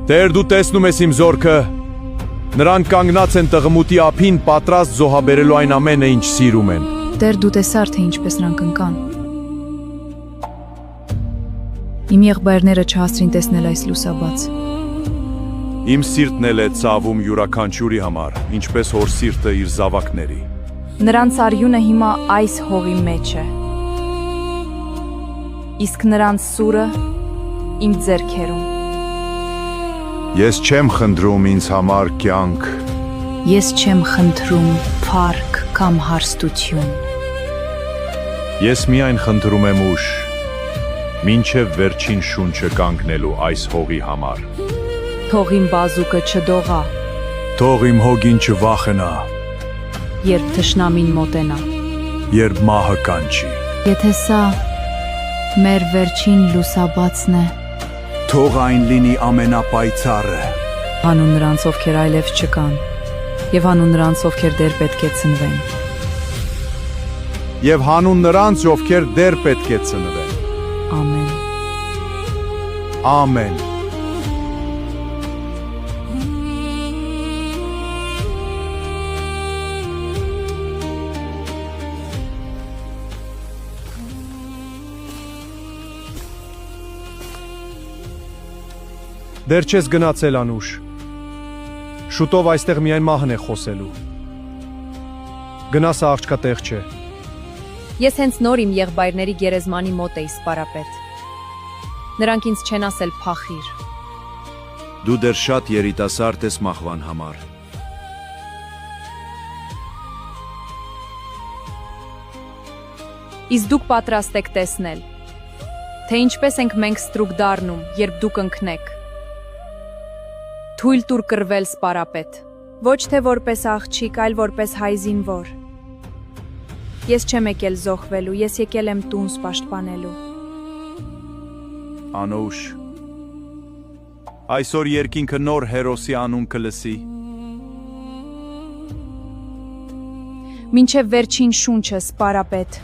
Տեր դու տեսնում ես իմ զորքը, նրանք կանգնած են տղմուտի ափին պատրաստ զոհաբերելու այն ամենը, ինչ սիրում են։ Տեր դու տեսար, թե ինչպես նրանք ընկան։ Իմ եղբայրները չհասցրին տեսնել այս լուսաբաց։ Իմ սիրտն էլ է ծավում յուրաքանչյուրի համար, ինչպես հոր սիրտը իր զավակների։ Նրանց արյունը հիմա այս հողի մեջ է։ Իսկ նրանց սուրը իմ ձեռքերում։ Ես չեմ խնդրում ինձ համար կյանք։ Ես չեմ խնդրում փառք կամ հարստություն։ Ես միայն խնդրում եմ ուժ, մինչև վերջին շունչը կանգնելու այս հողի համար։ Թող իմ բազուկը չդողա, Թող իմ հոգին չվախենա, երբ թշնամին մոտենա։ երբ մահը կանչի։ Եթե սա մեր վերջին լուսաբացն է, Թող այն լինի ամենապայծառը։ հանուն նրանց, ովքեր այլև չկան, եւ հանուն նրանց, ովքեր դեռ պետք է ծնվեն։ Եվ հանուն նրանց, ովքեր դեռ պետք է ծնվեն։ Ամեն։ Ամեն։ Դեռ չես գնացել Անուշ։ Շուտով այստեղ միայն մահն է խոսելու։ Գնա սա աղջկատեղ չէ։ Ես հենց նոր իմ եղբայրների գերեզմանի մոտ էի սպարապետ։ Նրանք ինձ չեն ասել փախիր։ Դու դեռ շատ երիտասարդ ես մահվան համար։ Իսկ դուք պատրաստ եք տեսնել, թե ինչպես ենք մենք ստրուկ դառնում, երբ դուք ընկնեք։ Թույլ տուր կռվել սպարապետ։ Ոչ թե որպես աղջիկ, այլ որպես հայ զինվոր։ Ես չեմ եկել զոհվելու, ես եկել եմ տունս պաշտպանելու։ Անուշ, այսօր երկինքը նոր հերոսի անուն կլսի։ Մինչև վերջին շունչը սպարապետ։